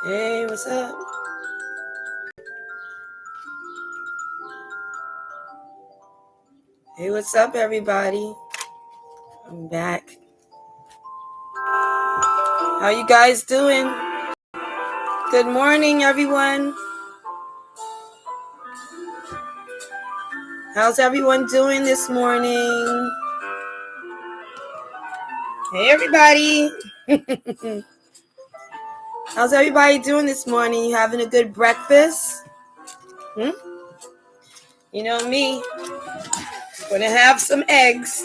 Hey, what's up? Hey, what's up, everybody? I'm back. How you guys doing? Good morning, everyone. How's everyone doing this morning? Hey, everybody. How's everybody doing this morning? You having a good breakfast? You know me. Gonna have some eggs.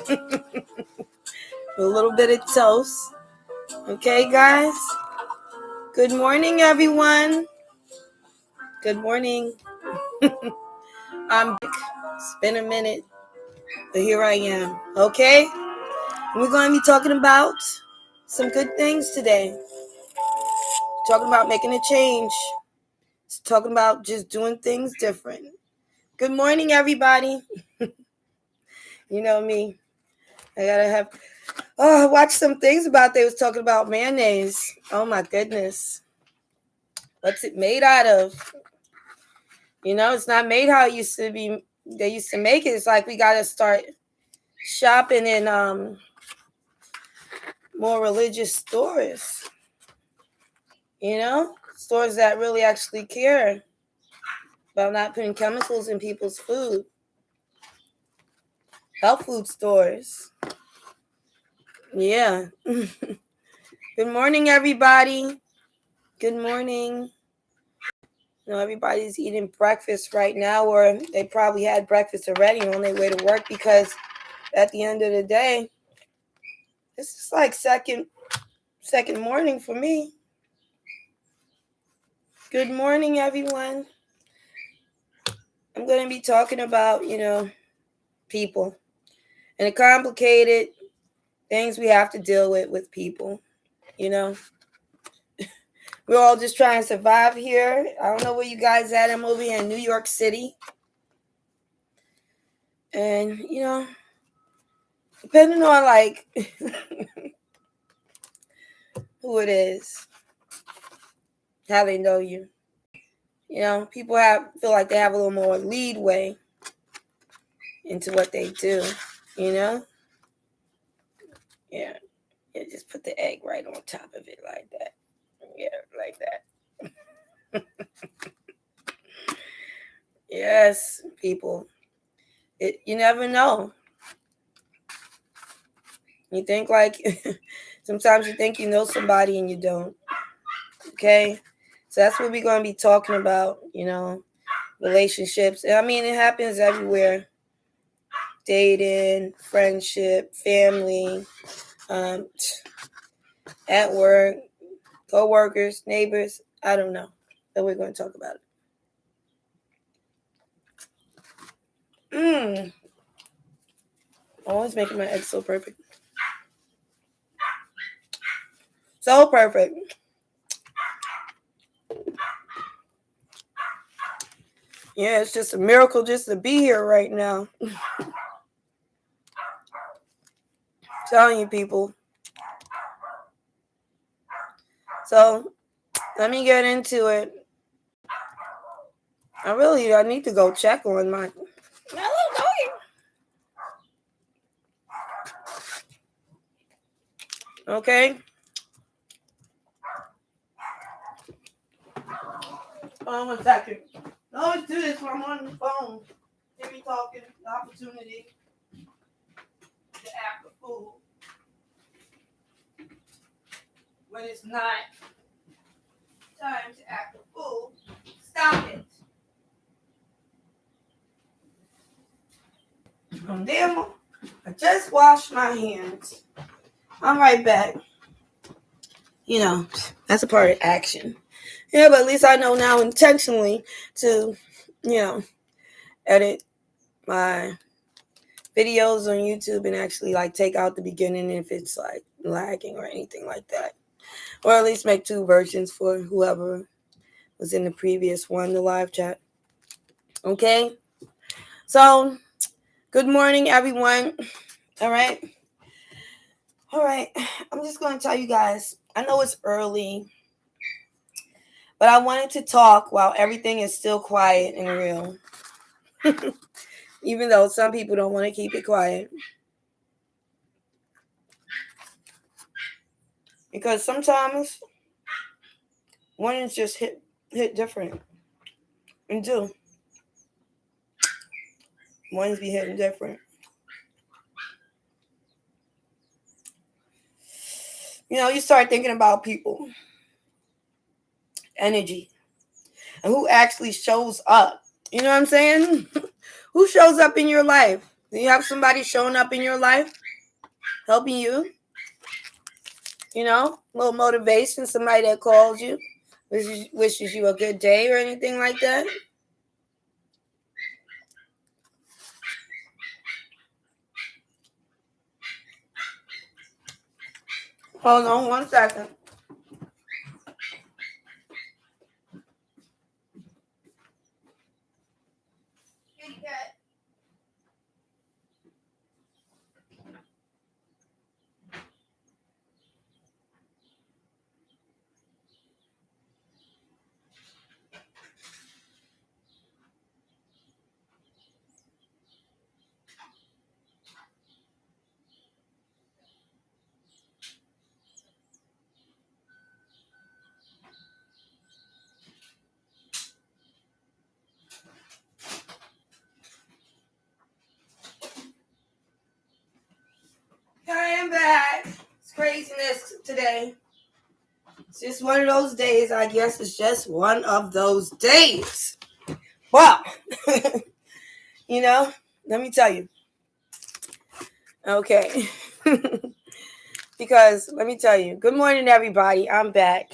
A little bit of toast. Okay, guys? Good morning, everyone. Good morning. I'm back. It's been a minute, but here I am. Okay? We're going to be talking about some good things today. Talking about making a change. Talking about just doing things different. Good morning, everybody. You know me. I gotta have. I watched some things about. They was talking about mayonnaise. Oh my goodness. What's it made out of? You know, it's not made how it used to be. They used to make it. It's like we gotta start shopping in more religious stores. You know, stores that really actually care about not putting chemicals in people's food. Health food stores. Yeah. Good morning, everybody. Good morning. You know, everybody's eating breakfast right now, or they probably had breakfast already on their way to work, because at the end of the day, this is like second morning for me. Good morning, everyone. I'm going to be talking about, people and the complicated things we have to deal with people. We're all just trying to survive here. I don't know where you guys at. I'm over here in New York City. And, depending on, like, who it is, how they know you. People feel like they have a little more leadway into what they do, Yeah, just put the egg right on top of it like that. Yeah, like that. Yes, people. You never know. You think sometimes you think you know somebody and you don't. Okay? So that's what we're going to be talking about, relationships. And I mean, it happens everywhere. Dating, friendship, family, at work, co-workers, neighbors. I don't know. But we're going to talk about it. Always making my eggs so perfect. So perfect. Yeah, it's just a miracle just to be here right now. Telling you, people. So let me get into it. I need to go check on my little doggy. Okay. Hold on 1 second. I always do this when I'm on the phone. Hear me talking, the opportunity to act a fool when it's not time to act a fool. Stop it. Damn, I just washed my hands. I'm right back. That's a part of action. Yeah, but at least I know now intentionally to, edit my videos on YouTube and actually take out the beginning if it's lagging or anything like that. Or at least make 2 versions for whoever was in the previous one, the live chat. Okay? So, good morning, everyone. All right. I'm just going to tell you guys, I know it's early. But I wanted to talk while everything is still quiet and real. Even though some people don't want to keep it quiet. Because sometimes ones just hit different. And do. Ones be hitting different. You start thinking about people, energy, and who actually shows up. You know what I'm saying? Who shows up in your life? Do you have somebody showing up in your life, helping you? A little motivation, somebody that calls you, wishes you a good day or anything like that. Hold on 1 second. Here I am back. It's craziness today. It's just one of those days. I guess it's just one of those days. Well, let me tell you. Okay. Because let me tell you, good morning, everybody. I'm back.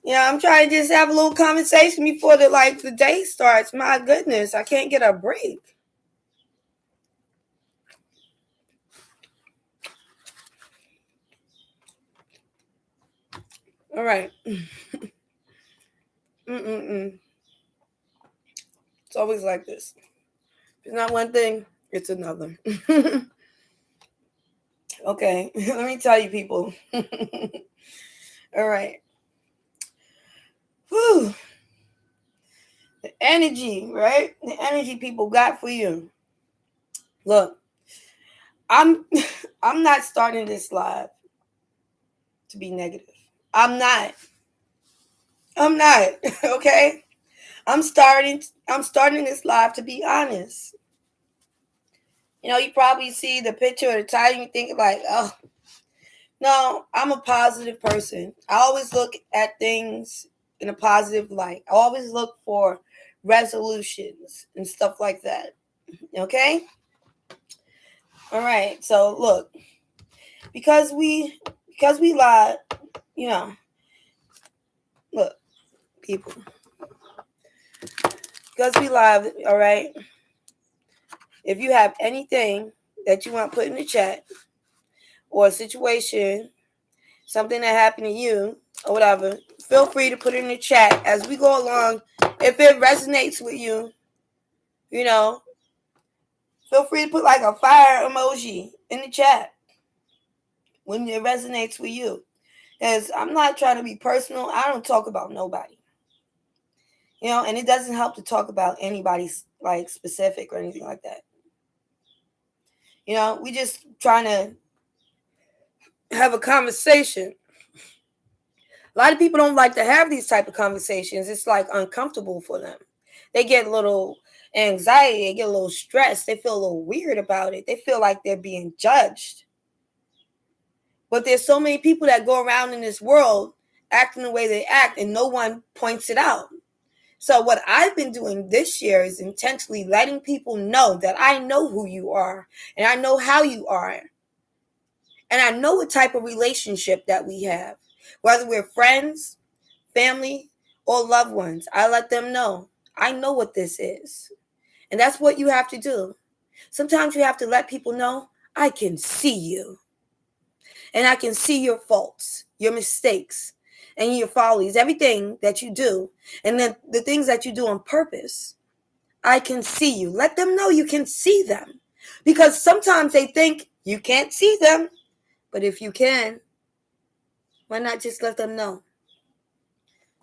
I'm trying to just have a little conversation before the day starts. My goodness, I can't get a break. All right. It's always like this. If it's not one thing, it's another. Okay, let me tell you, people. All right. Whew. The energy, right? The energy people got for you. Look, I'm not starting this live to be negative. I'm not. Okay? I'm starting this live to be honest. You probably see the picture or the title and you think like, oh, no, I'm a positive person. I always look at things in a positive light. I always look for resolutions and stuff like that. Okay? All right. So look, because we lied, look, people. Because we live, all right? If you have anything that you want put in the chat or a situation, something that happened to you or whatever, feel free to put it in the chat as we go along. If it resonates with you, feel free to put like a fire emoji in the chat when it resonates with you. Because I'm not trying to be personal. I don't talk about nobody. And it doesn't help to talk about anybody's like specific or anything like that. We just trying to have a conversation. A lot of people don't like to have these type of conversations. It's like uncomfortable for them. They get a little anxiety. They get a little stressed. They feel a little weird about it. They feel like they're being judged. But there's so many people that go around in this world acting the way they act and no one points it out. So what I've been doing this year is intentionally letting people know that I know who you are and I know how you are. And I know what type of relationship that we have, whether we're friends, family, or loved ones. I let them know. I know what this is. And that's what you have to do. Sometimes you have to let people know, I can see you. And I can see your faults, your mistakes, and your follies, everything that you do, and then the things that you do on purpose. I can see you. Let them know you can see them. Because sometimes they think you can't see them. But if you can, why not just let them know?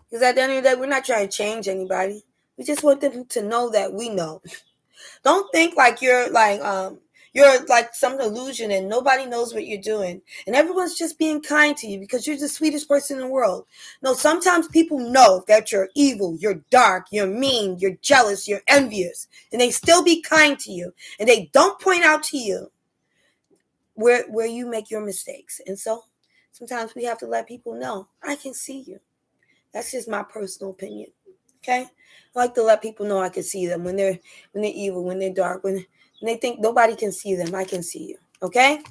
Because at the end of the day, we're not trying to change anybody. We just want them to know that we know. Don't think like you're like some illusion and nobody knows what you're doing. And everyone's just being kind to you because you're the sweetest person in the world. No, sometimes people know that you're evil, you're dark, you're mean, you're jealous, you're envious. And they still be kind to you. And they don't point out to you where you make your mistakes. And so sometimes we have to let people know, I can see you. That's just my personal opinion. Okay? I like to let people know I can see them when they're evil, when they're dark, when they think nobody can see them. I can see you. Okay?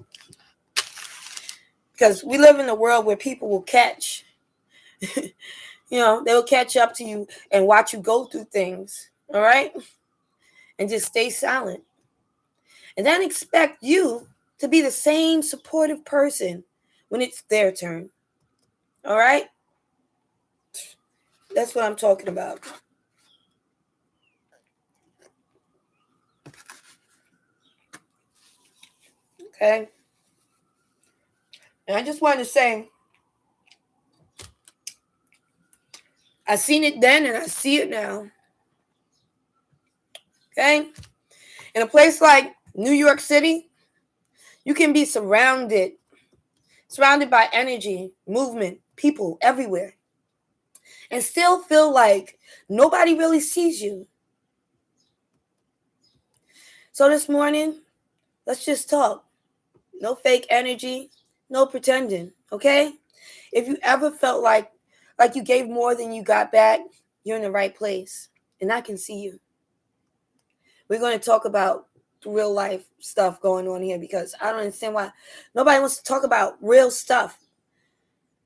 Because we live in a world where people will catch, they'll catch up to you and watch you go through things. All right? And just stay silent. And then expect you to be the same supportive person when it's their turn. All right? That's what I'm talking about. Okay? And I just wanted to say, I seen it then and I see it now. Okay? In a place like New York City, you can be surrounded by energy, movement, people everywhere, and still feel like nobody really sees you. So this morning, let's just talk. No fake energy, no pretending, okay? If you ever felt like you gave more than you got back, you're in the right place, and I can see you. We're going to talk about real life stuff going on here because I don't understand why nobody wants to talk about real stuff.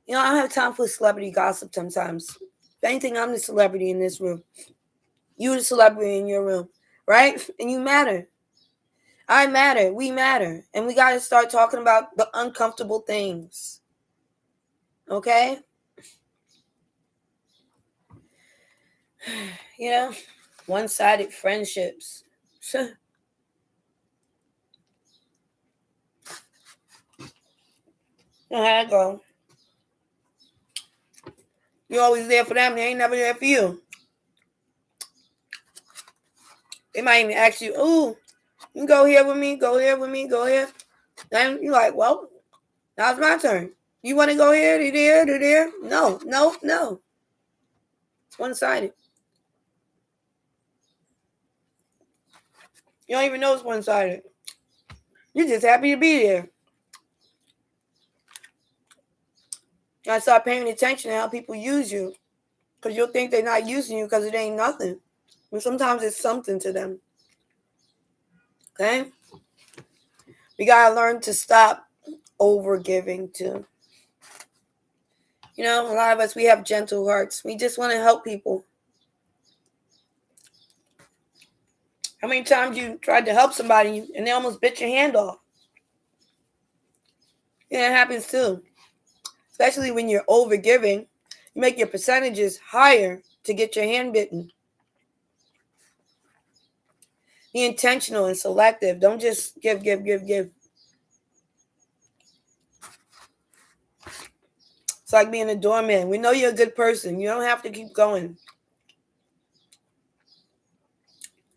I don't have time for celebrity gossip sometimes. If anything, I'm the celebrity in this room. You the celebrity in your room, right? And you matter. I matter. We matter. And we got to start talking about the uncomfortable things. Okay? One-sided friendships. How that go? You're always there for them. They ain't never there for you. They might even ask you, "Ooh, you can go here with me, go here with me, go here." And you're like, "Well, now it's my turn. You want to go here, to there, to there?" No. It's one-sided. You don't even know it's one-sided. You're just happy to be there. You gotta start paying attention to how people use you. Because you'll think they're not using you because it ain't nothing. But sometimes it's something to them. Okay? We gotta learn to stop over giving too. A lot of us, we have gentle hearts. We just want to help people. How many times you tried to help somebody and they almost bit your hand off? Yeah, it happens too. Especially when you're over giving, you make your percentages higher to get your hand bitten. Be intentional and selective. Don't just give. It's like being a doorman. We know you're a good person. You don't have to keep going.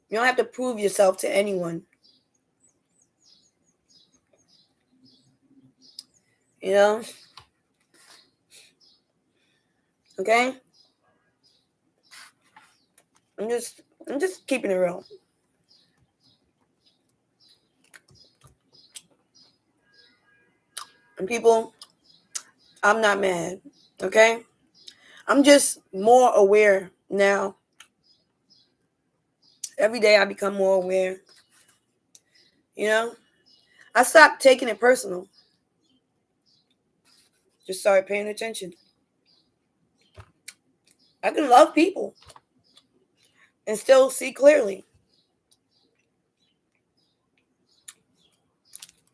You don't have to prove yourself to anyone. Okay? I'm just keeping it real. And people, I'm not mad. Okay? I'm just more aware now. Every day I become more aware. I stopped taking it personal. Just started paying attention. I can love people and still see clearly.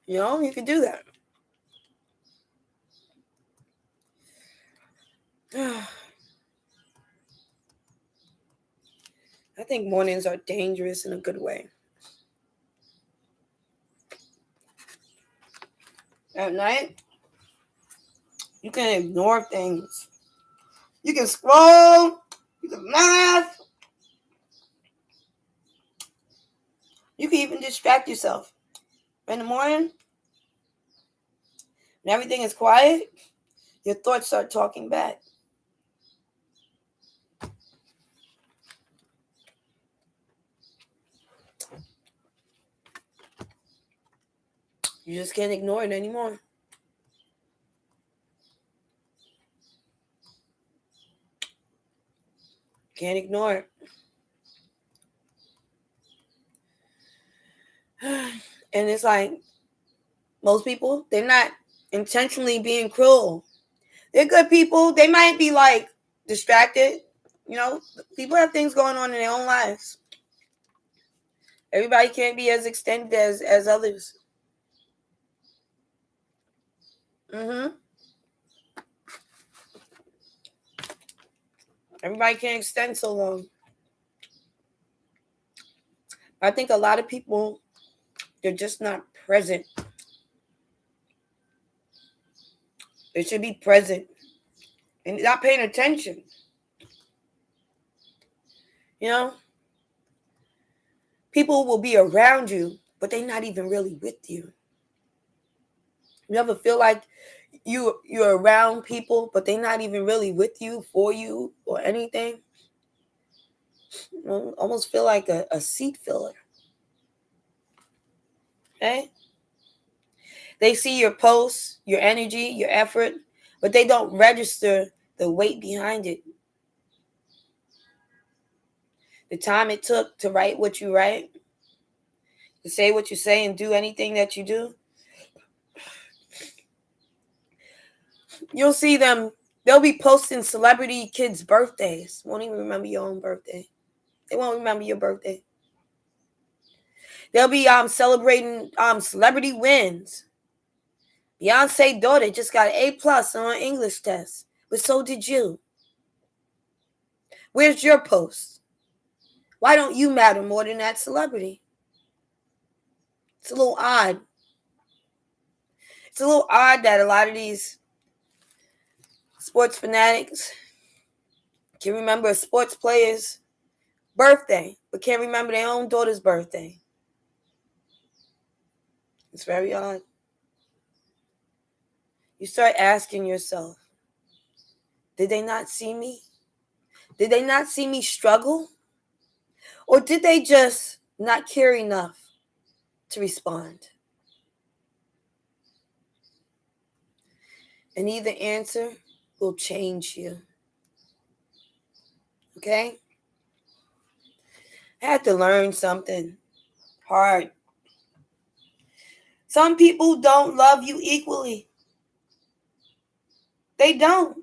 You can do that. I think mornings are dangerous in a good way. At night, you can ignore things. You can scroll. You can laugh. You can even distract yourself. In the morning, when everything is quiet, your thoughts start talking back. You just can't ignore it anymore. Can't ignore it. And it's like most people, they're not intentionally being cruel. They're good people. They might be like distracted. You know, people have things going on in their own lives. Everybody can't be as extended as others. Everybody can't extend so long. I think a lot of people, they're just not present. They should be present and not paying attention. You know, people will be around you, but they're not even really with you. You ever feel like you're around people, but they're not even really with you, for you, or anything? You almost feel like a seat filler. Okay? They see your posts, your energy, your effort, but they don't register the weight behind it. The time it took to write what you write, to say what you say, and do anything that you do. You'll see them, they'll be posting celebrity kids' birthdays. Won't even remember your own birthday. They won't remember your birthday. They'll be celebrating celebrity wins. Beyonce's daughter just got an A+ on an English test, but so did you. Where's your post? Why don't you matter more than that celebrity? It's a little odd. It's a little odd that a lot of these sports fanatics can remember a sports player's birthday, but can't remember their own daughter's birthday. It's very odd. You start asking yourself, did they not see me? Did they not see me struggle? Or did they just not care enough to respond? And either answer will change you. Okay? I had to learn something hard. Some people don't love you equally. They don't.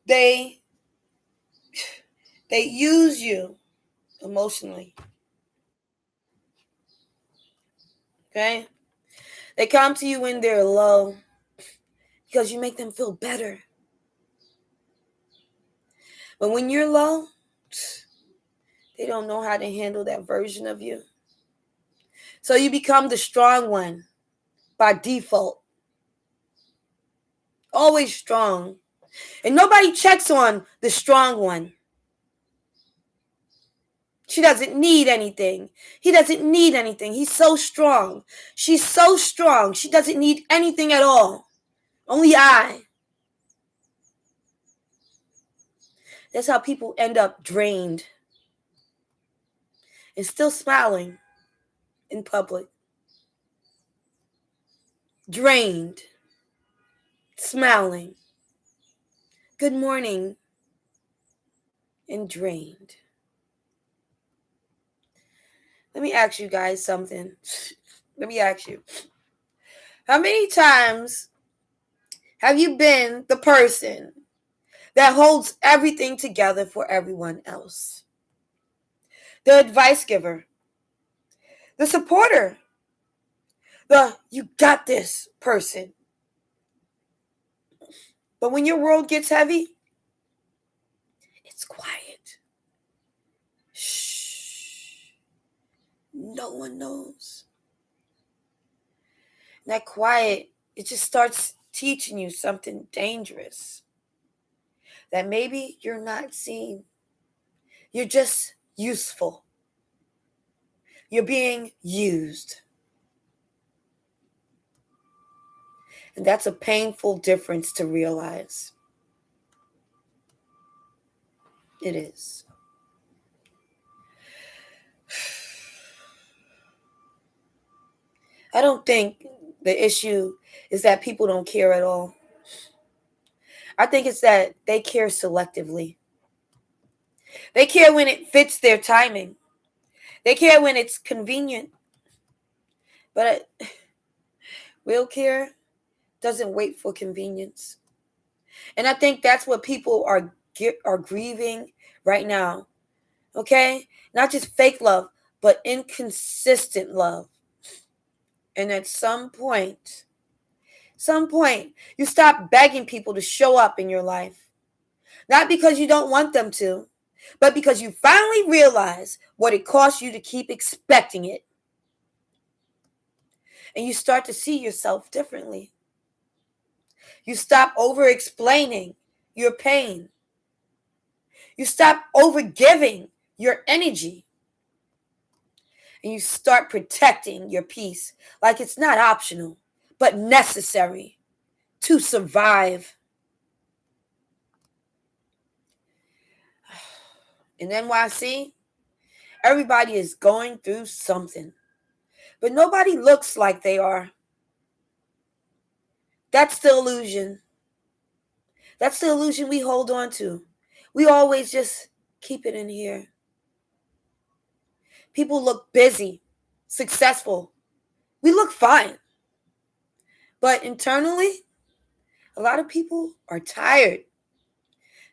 They use you emotionally. Okay? They come to you when they're low because you make them feel better. But when you're low, they don't know how to handle that version of you. So you become the strong one by default. Always strong. And nobody checks on the strong one. She doesn't need anything. He doesn't need anything. He's so strong. She's so strong. She doesn't need anything at all. Only I. That's how people end up drained and still smiling in public. Drained. Smiling. Good morning. And drained. Let me ask you guys something. Let me ask you. How many times have you been the person that holds everything together for everyone else? The advice giver. The supporter. The you got this person. But when your world gets heavy, it's quiet. Shh. No one knows. And that quiet, it just starts teaching you something dangerous. that maybe you're not seen. You're just useful. You're being used. And that's a painful difference to realize. It is. I don't think the issue is that people don't care at all. I think it's that they care selectively. They care when it fits their timing. They care when it's convenient. But real care doesn't wait for convenience. And I think that's what people are grieving right now. Okay? Not just fake love, but inconsistent love. And at some point, you stop begging people to show up in your life. Not because you don't want them to, but because you finally realize what it costs you to keep expecting it. And you start to see yourself differently. You stop over-explaining your pain. You stop over-giving your energy. And you start protecting your peace like it's not optional, but necessary to survive. In NYC, everybody is going through something, but nobody looks like they are. That's the illusion. That's the illusion we hold on to. We always just keep it in here. People look busy, successful. We look fine. But internally, a lot of people are tired,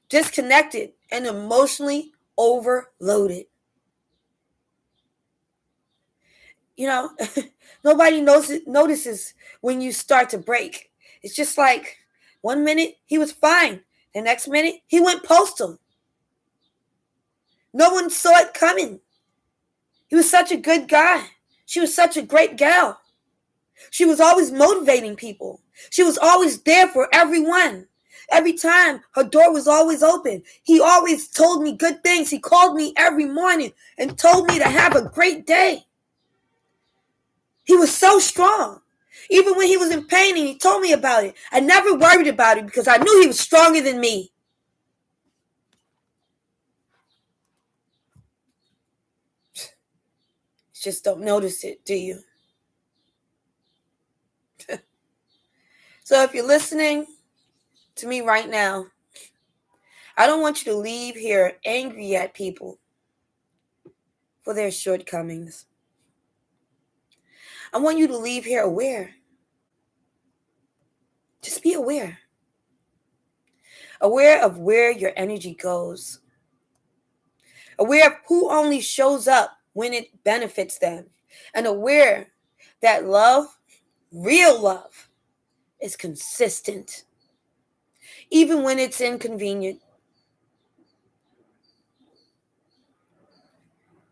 disconnected, and emotionally overloaded. You know, nobody notices when you start to break. It's just like 1 minute he was fine. The next minute he went postal. No one saw it coming. He was such a good guy. She was such a great gal. She was always motivating people. She was always there for everyone. Every time her door was always open. He always told me good things. He called me every morning and told me to have a great day. He was so strong. Even when he was in pain and he told me about it, I never worried about it because I knew he was stronger than me. Just don't notice it, do you? So if you're listening to me right now, I don't want you to leave here angry at people for their shortcomings. I want you to leave here aware. Just be aware. Aware of where your energy goes. Aware of who only shows up when it benefits them. And aware that love, real love, is consistent. Even when it's inconvenient.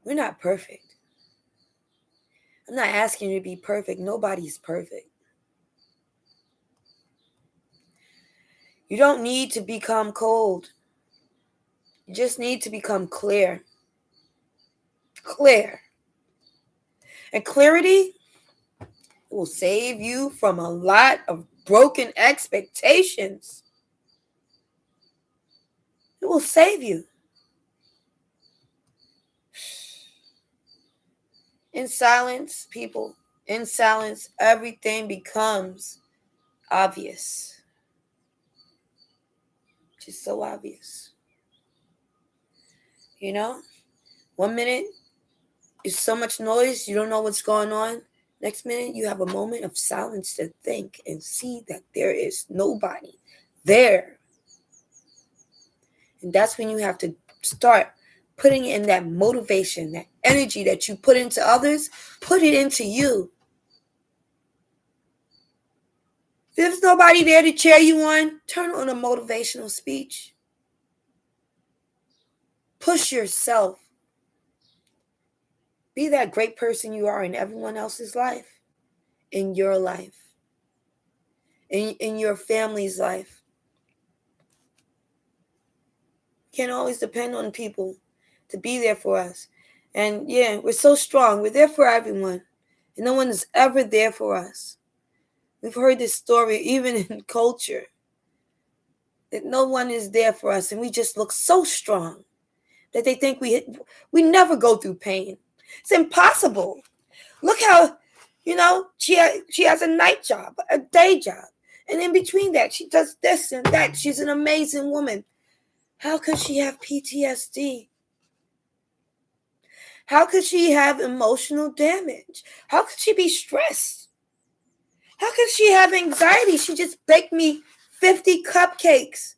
We're not perfect. I'm not asking you to be perfect. Nobody's perfect. You don't need to become cold. You just need to become clear. Clear. And clarity will save you from a lot of broken expectations. It will save you. In silence, people, in silence, everything becomes obvious. Just so obvious. You know, 1 minute is so much noise, you don't know what's going on. Next minute, you have a moment of silence to think and see that there is nobody there. And that's when you have to start putting in that motivation, that energy that you put into others, put it into you. If there's nobody there to cheer you on, turn on a motivational speech. Push yourself. Be that great person you are in everyone else's life, in your life, in your family's life. Can't always depend on people to be there for us. And yeah, we're so strong. We're there for everyone. And no one is ever there for us. We've heard this story even in culture, that no one is there for us, and we just look so strong that they think we never go through pain. It's impossible. Look how, she has a night job, a day job, and in between that, she does this and that. She's an amazing woman. How could she have PTSD? How could she have emotional damage? How could she be stressed? How could she have anxiety? She just baked me 50 cupcakes.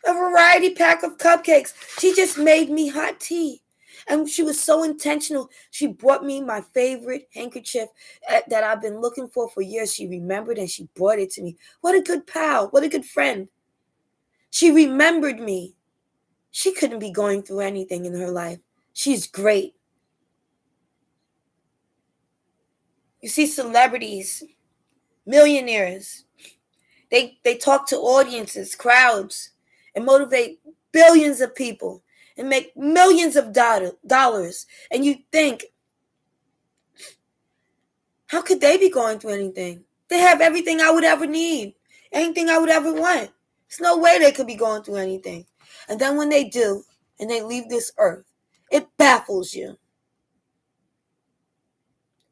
A variety pack of cupcakes. She just made me hot tea. And she was so intentional. She brought me my favorite handkerchief that I've been looking for years. She remembered and she brought it to me. What a good pal. What a good friend. She remembered me. She couldn't be going through anything in her life. She's great. You see celebrities, millionaires. They talk to audiences, crowds, and motivate billions of people and make millions of dollars. And you think, how could they be going through anything? They have everything I would ever need, anything I would ever want. There's no way they could be going through anything. And then when they do, and they leave this earth, it baffles you.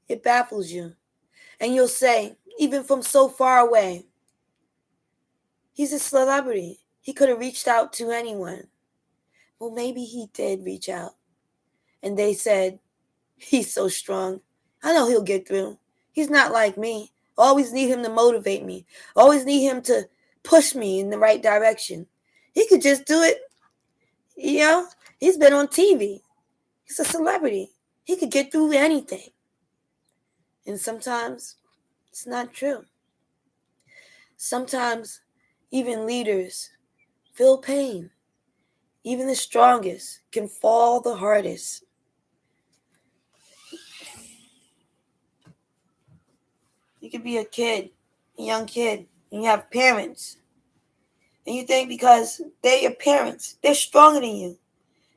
It baffles you. And you'll say, even from so far away, he's a celebrity. He could have reached out to anyone. Well, maybe he did reach out. And they said, he's so strong. I know he'll get through. He's not like me. Always need him to motivate me. Always need him to push me in the right direction. He could just do it. He's been on TV. He's a celebrity. He could get through anything. And sometimes it's not true. Sometimes even leaders feel pain. Even the strongest can fall the hardest. You could be a young kid, and you have parents. And you think because they're your parents, they're stronger than you.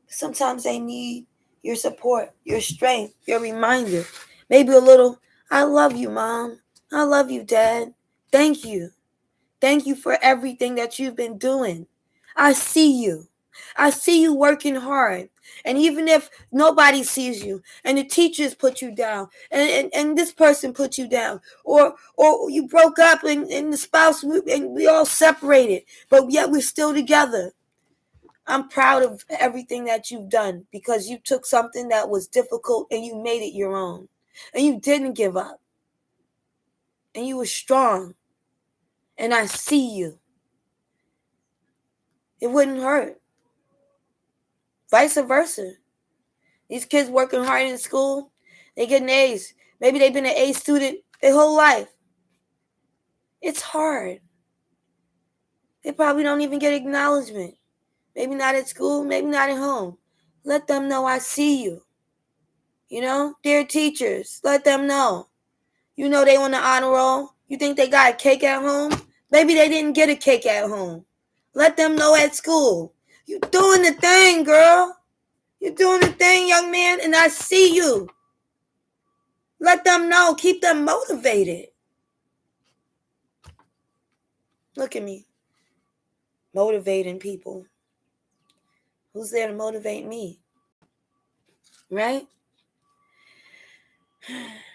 Sometimes they need your support, your strength, your reminder. Maybe a little, I love you, Mom. I love you, Dad. Thank you. Thank you for everything that you've been doing. I see you. I see you working hard. And even if nobody sees you and the teachers put you down and this person put you down or you broke up and the spouse and we all separated, but yet we're still together. I'm proud of everything that you've done because you took something that was difficult and you made it your own. And you didn't give up. And you were strong. And I see you. It wouldn't hurt. Vice versa. These kids working hard in school, they getting A's. Maybe they've been an A student their whole life. It's hard. They probably don't even get acknowledgement. Maybe not at school, maybe not at home. Let them know I see you. Dear teachers, let them know. They on the honor roll. You think they got a cake at home? Maybe they didn't get a cake at home. Let them know at school. You doing the thing, girl. You're doing the thing, young man, and I see you. Let them know. Keep them motivated. Look at me. Motivating people. Who's there to motivate me? Right?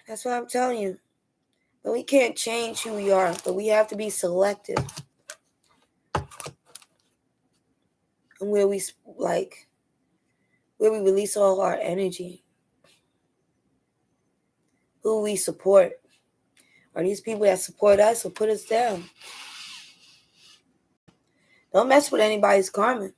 That's what I'm telling you. But we can't change who we are, but we have to be selective. And where we release all our energy. Who we support. Are these people that support us or put us down? Don't mess with anybody's karma.